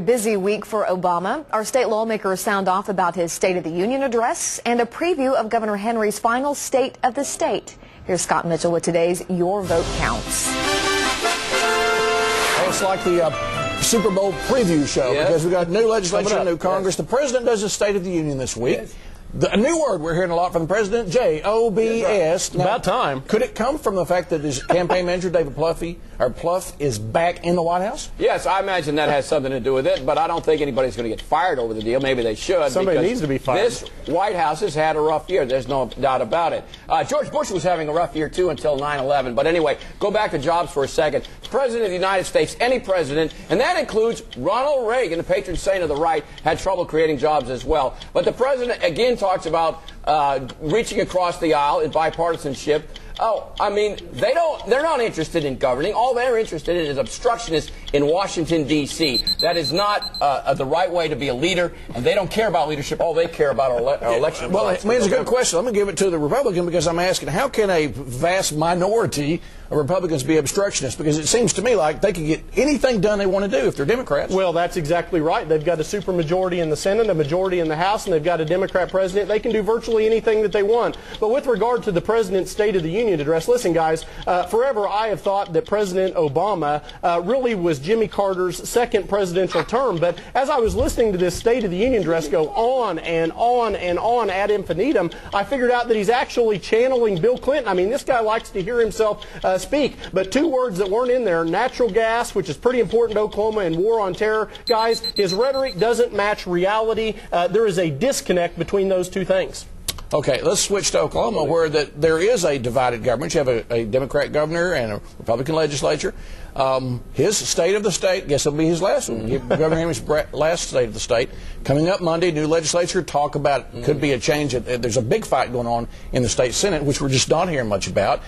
Busy week for Obama. Our state lawmakers sound off about his State of the Union address and a preview of Governor Henry's final State of the State. Here's Scott Mitchell with today's Your Vote Counts. Well, it's like the Super Bowl preview show because we got new legislation, new Congress. The president does his State of the Union this week. A new word we're hearing a lot from the president, J-O-B-S. Now, about time. Could it come from the fact that his campaign manager, David Plouffe, is back in the White House? Yes, I imagine that has something to do with it, but I don't think anybody's going to get fired over the deal. Maybe they should. Somebody needs to be fired. This White House has had a rough year. There's no doubt about it. George Bush was having a rough year, too, until 9/11. But anyway, go back to jobs for a second. The President of the United States, any president, and that includes Ronald Reagan, the patron saint of the right, had trouble creating jobs as well. But the president, again, talks about reaching across the aisle in bipartisanship. Oh, I mean, they're not interested in governing. All they're interested in is obstructionists in Washington, D.C. That is not the right way to be a leader, and they don't care about leadership. All they care about are election results. Well, I mean, it's a good question. I'm going to give it to the Republican because I'm asking, how can a vast minority of Republicans be obstructionists? Because it seems to me like they can get anything done they want to do if they're Democrats. Well, that's exactly right. They've got a supermajority in the Senate, a majority in the House, and they've got a Democrat president. They can do virtually anything that they want. But with regard to the president's State of the Union address, listen, guys, forever I have thought that President Obama really was Jimmy Carter's second presidential term. But as I was listening to this State of the Union address go on and on and on ad infinitum, I figured out that he's actually channeling Bill Clinton. I mean, this guy likes to hear himself speak. But two words that weren't in there, natural gas, which is pretty important to Oklahoma, and war on terror. Guys, his rhetoric doesn't match reality. There is a disconnect between those two things. Okay, let's switch to Oklahoma, where there is a divided government. You have a Democrat governor and a Republican legislature. His State of the State, guess it'll be his last one. Governor Henry's last State of the State. Coming up Monday, new legislature, talk about could be a change. There's a big fight going on in the state Senate, which we're just not hearing much about.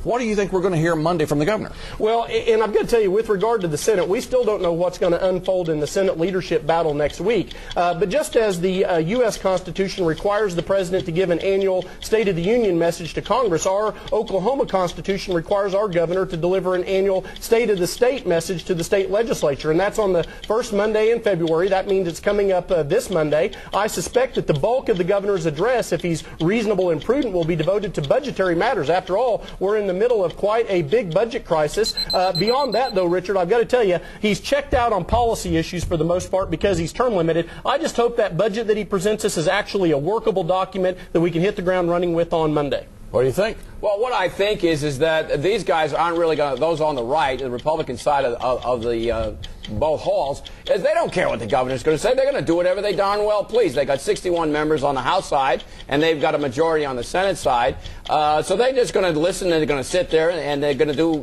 What do you think we're going to hear Monday from the governor? Well, and I'm going to tell you, with regard to the Senate, we still don't know what's going to unfold in the Senate leadership battle next week. But just as the U.S. Constitution requires the president to give an annual State of the Union message to Congress, our Oklahoma Constitution requires our governor to deliver an annual State of the State message to the state legislature. And that's on the first Monday in February. That means it's coming up this Monday. I suspect that the bulk of the governor's address, if he's reasonable and prudent, will be devoted to budgetary matters. After all, we're in the middle of quite a big budget crisis. Beyond that, though, Richard, I've got to tell you, he's checked out on policy issues for the most part because he's term limited. I just hope that budget that he presents us is actually a workable document that we can hit the ground running with on Monday. What do you think? Well, what I think is that these guys aren't really going to, those on the right, the Republican side of the both halls, is they don't care what the governor's going to say. They're going to do whatever they darn well please. They got 61 members on the House side, and they've got a majority on the Senate side. So they're just going to listen, and they're going to sit there, and they're going to do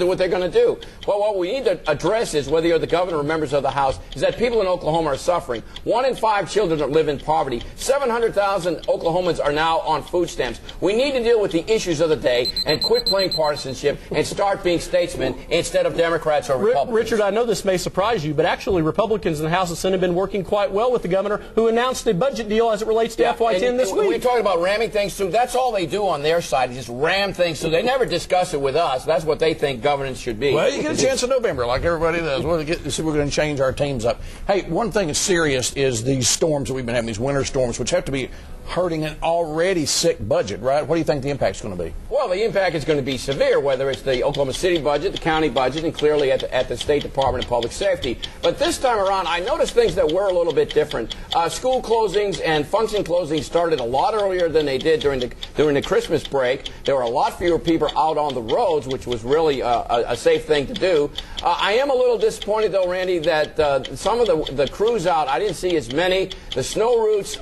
what they're going to do. Well, what we need to address is, whether you're the governor or members of the House, is that people in Oklahoma are suffering. 1 in 5 children live in poverty. 700,000 Oklahomans are now on food stamps. We need to deal with the issues of the day and quit playing partisanship and start being statesmen instead of Democrats or Republicans. Richard, I know this may surprise you, but actually Republicans in the House and Senate have been working quite well with the governor, who announced a budget deal as it relates to FY10 this week. We're talking about ramming things through. That's all they do on their side, is just ram things through. They never discuss it with us. That's what they think governance should be. Well, you get a chance in November, like everybody does. We're going to change our teams up. Hey, one thing that's serious is these storms that we've been having, these winter storms, which have to be hurting an already sick budget, right? What do you think the impact's going to be? Well, the impact is going to be severe, whether it's the Oklahoma City budget, the county budget, and clearly at the State Department of Public Safety. But this time around, I noticed things that were a little bit different. School closings and function closings started a lot earlier than they did during the Christmas break. There were a lot fewer people out on the roads, which was really a safe thing to do. I am a little disappointed, though, Randy, that some of the crews out, I didn't see as many. The snow routes,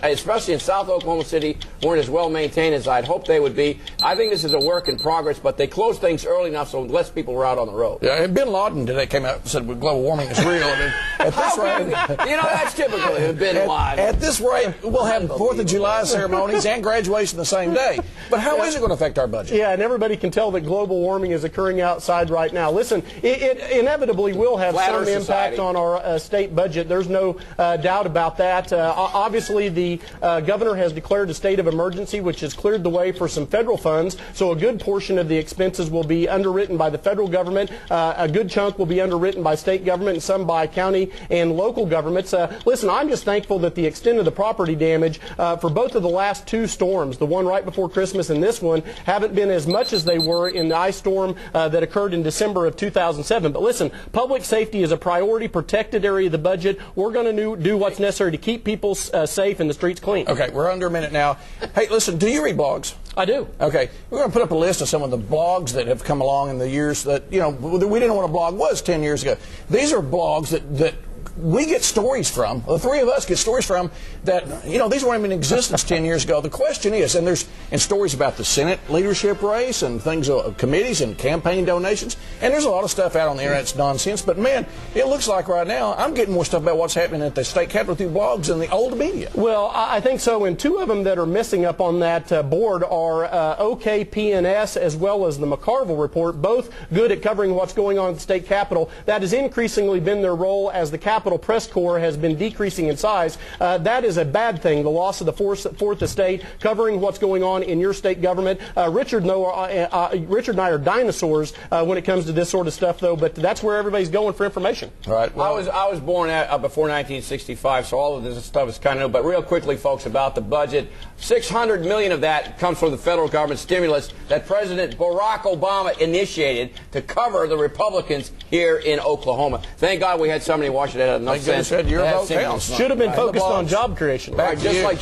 especially in South Oklahoma City, weren't as well maintained as I'd hoped they would be. I think this is a work in progress, but they closed things early enough so less people were out on the road. Yeah, and Bin Laden today came out and said global warming is real. I mean, at this rate, that's typical of Bin Laden. At this rate, we'll have 4th of July ceremonies and graduation the same day. But how is it going to affect our budget? Yeah, and everybody can tell that global warming is occurring outside right now. Listen, it inevitably will have some impact on our state budget. There's no doubt about that. Obviously, the governor has declared a state of emergency, which has cleared the way for some federal federal funds, so a good portion of the expenses will be underwritten by the federal government. A good chunk will be underwritten by state government and some by county and local governments. Listen, I'm just thankful that the extent of the property damage for both of the last two storms, the one right before Christmas and this one, haven't been as much as they were in the ice storm that occurred in December of 2007. But listen, public safety is a priority, protected area of the budget. We're going to do what's necessary to keep people safe and the streets clean. Okay, we're under a minute now. Hey, listen, do you read blogs? I do. Okay, we're going to put up a list of some of the blogs that have come along in the years that, you know, we didn't know what a blog was 10 years ago. These are blogs that we get stories from, the three of us get stories from, that, you know, these weren't even in existence 10 years ago. The question is, and there's stories about the Senate leadership race and things, committees and campaign donations, and there's a lot of stuff out on the internet that's nonsense, but man, it looks like right now I'm getting more stuff about what's happening at the state capitol through blogs than the old media. Well, I think so, and two of them that are missing up on that board are OKPNS as well as the McCarville Report, both good at covering what's going on at the state capitol. That has increasingly been their role as the Capitol Press Corps has been decreasing in size. That is a bad thing, the loss of the fourth estate, covering what's going on in your state government. Richard and I are dinosaurs when it comes to this sort of stuff, though, but that's where everybody's going for information. All right. Well, I was born before 1965, so all of this stuff is kind of new. But real quickly, folks, about the budget, $600 million of that comes from the federal government stimulus that President Barack Obama initiated to cover the Republicans here in Oklahoma. Thank God we had somebody in Washington that had enough sense. Your vote counts. Should have been focused on job creation. Back just like